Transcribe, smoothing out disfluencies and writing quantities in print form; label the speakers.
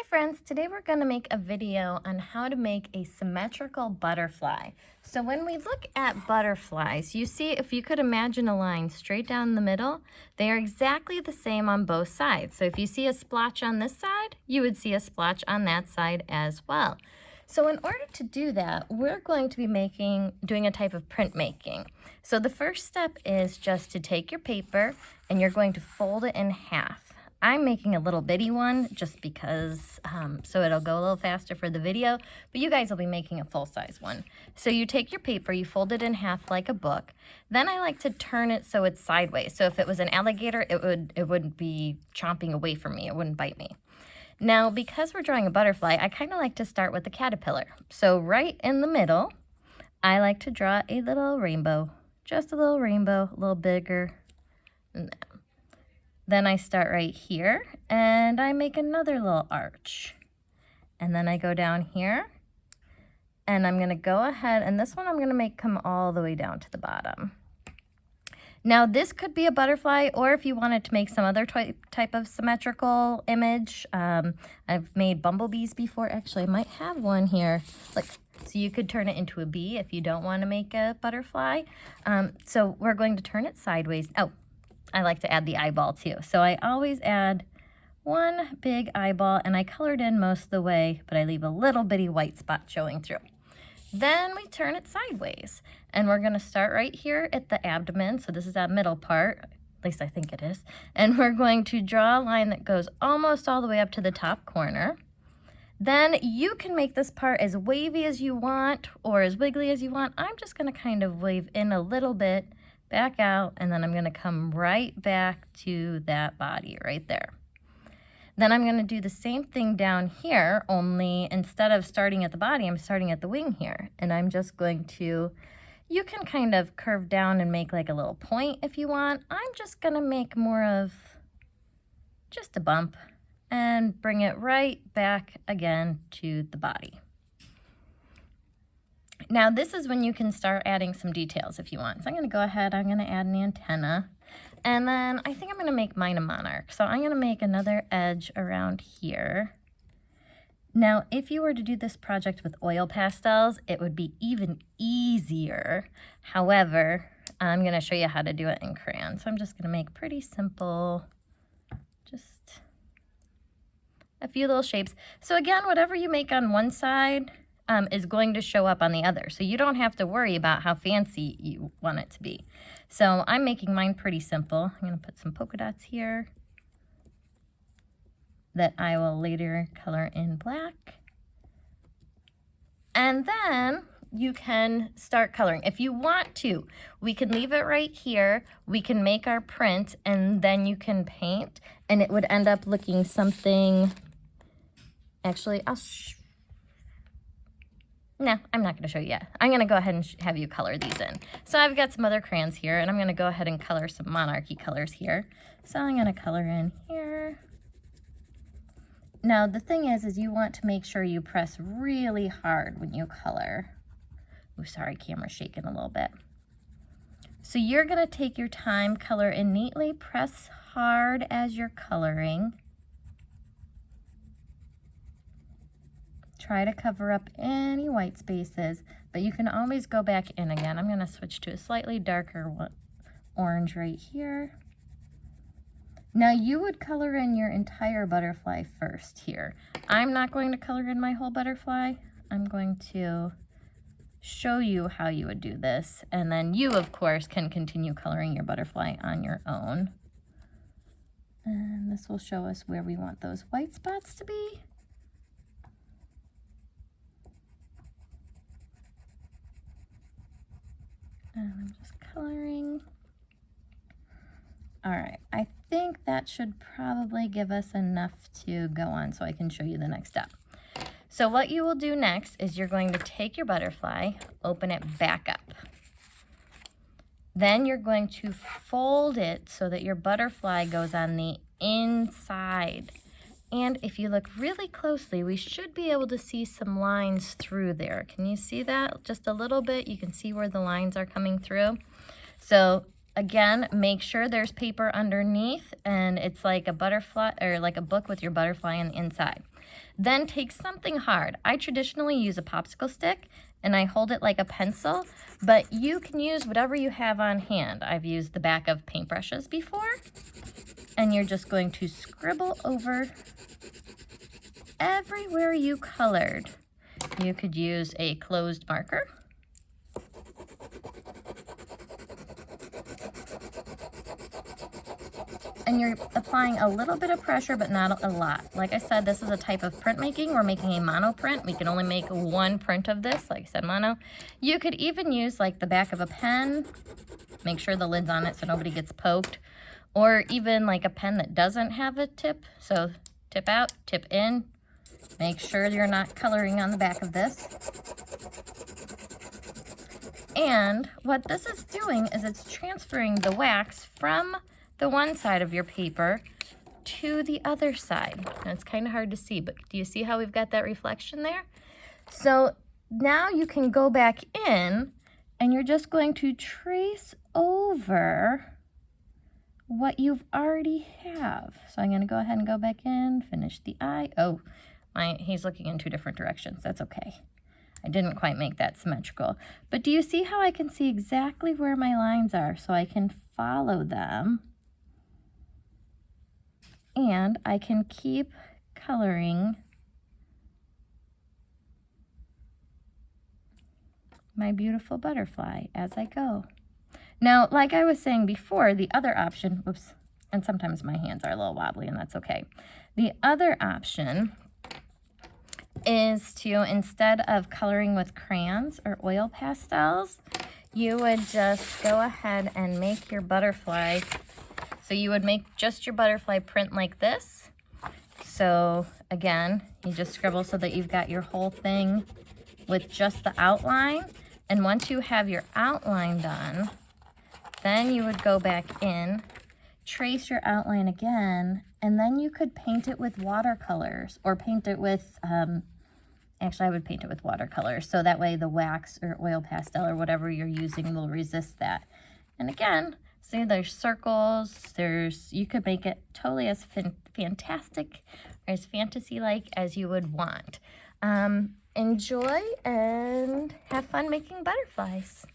Speaker 1: friends, today we're going to make a video on how to make a symmetrical butterfly. So when we look at butterflies, you see if you could imagine a line straight down the middle, they are exactly the same on both sides. So if you see a splotch on this side, you would see a splotch on that side as well. So in order to do that, we're going to be doing a type of printmaking. So the first step is just to take your paper and you're going to fold it in half. I'm making a little bitty one just because, so it'll go a little faster for the video, but you guys will be making a full-size one. So you take your paper, you fold it in half like a book. Then I like to turn it so it's sideways. So if it was an alligator, it wouldn't be chomping away from me. It wouldn't bite me. Now, because we're drawing a butterfly, I kind of like to start with the caterpillar. So right in the middle, I like to draw a little rainbow. Just a little rainbow, a little bigger than that. Then I start right here and I make another little arch. And then I go down here and I'm gonna go ahead, and this one I'm gonna make come all the way down to the bottom. Now this could be a butterfly, or if you wanted to make some other type of symmetrical image. I've made bumblebees before. Actually, I might have one here. Look, so you could turn it into a bee if you don't wanna make a butterfly. So we're going to turn it sideways. Oh, I like to add the eyeball too. So I always add one big eyeball, and I colored in most of the way, but I leave a little bitty white spot showing through. Then we turn it sideways, and we're gonna start right here at the abdomen. So this is that middle part, at least I think it is. And we're going to draw a line that goes almost all the way up to the top corner. Then you can make this part as wavy as you want or as wiggly as you want. I'm just gonna kind of wave in a little bit, back out, and then I'm going to come right back to that body right there. Then I'm going to do the same thing down here, only instead of starting at the body, I'm starting at the wing here. And I'm just going to, you can kind of curve down and make like a little point if you want. I'm just going to make more of just a bump and bring it right back again to the body. Now this is when you can start adding some details if you want. So I'm going to go ahead, I'm going to add an antenna, and then I think I'm going to make mine a monarch. So I'm going to make another edge around here. Now if you were to do this project with oil pastels, it would be even easier. However, I'm going to show you how to do it in crayon. So I'm just going to make pretty simple, just a few little shapes. So again, whatever you make on one side is going to show up on the other. So you don't have to worry about how fancy you want it to be. So I'm making mine pretty simple. I'm going to put some polka dots here that I will later color in black. And then you can start coloring. If you want to, we can leave it right here. We can make our print and then you can paint, and it would end up looking something. Actually, no, I'm not going to show you yet. I'm going to go ahead and have you color these in. So I've got some other crayons here, and I'm going to go ahead and color some monarchy colors here. So I'm going to color in here. Now the thing is you want to make sure you press really hard when you color. Oh, sorry, camera's shaking a little bit. So you're going to take your time, color in neatly, press hard as you're coloring. Try to cover up any white spaces, but you can always go back in again. I'm going to switch to a slightly darker orange right here. Now you would color in your entire butterfly first here. I'm not going to color in my whole butterfly. I'm going to show you how you would do this, and then you, of course, can continue coloring your butterfly on your own. And this will show us where we want those white spots to be. And I'm just coloring. All right, I think that should probably give us enough to go on so I can show you the next step. So what you will do next is you're going to take your butterfly, open it back up. Then you're going to fold it so that your butterfly goes on the inside. And if you look really closely, we should be able to see some lines through there. Can you see that? Just a little bit. You can see where the lines are coming through. So again, make sure there's paper underneath and it's like a butterfly or like a book with your butterfly on the inside. Then take something hard. I traditionally use a popsicle stick and I hold it like a pencil, but you can use whatever you have on hand. I've used the back of paintbrushes before, and you're just going to scribble over everywhere you colored. You could use a closed marker. And you're applying a little bit of pressure, but not a lot. Like I said, this is a type of printmaking. We're making a monoprint. We can only make one print of this, like I said, mono. You could even use like the back of a pen. Make sure the lid's on it so nobody gets poked. Or even like a pen that doesn't have a tip. So tip out, tip in. Make sure you're not coloring on the back of this. And what this is doing is it's transferring the wax from the one side of your paper to the other side. And it's kind of hard to see, but do you see how we've got that reflection there? So now you can go back in and you're just going to trace over what you've already have. So I'm going to go ahead and go back in, finish the eye. Oh, he's looking in two different directions. That's okay. I didn't quite make that symmetrical. But do you see how I can see exactly where my lines are so I can follow them? And I can keep coloring my beautiful butterfly as I go. Now, like I was saying before, the other option, whoops, and sometimes my hands are a little wobbly and that's okay. The other option is to, instead of coloring with crayons or oil pastels, you would just go ahead and make your butterfly. So you would make just your butterfly print like this. So again, you just scribble so that you've got your whole thing with just the outline. And once you have your outline done, then you would go back in, trace your outline again, and then you could paint it with watercolors or paint it with, actually I would paint it with watercolors. So that way the wax or oil pastel or whatever you're using will resist that. And again, see, there's circles, you could make it totally as fantastic or as fantasy-like as you would want. Enjoy and have fun making butterflies.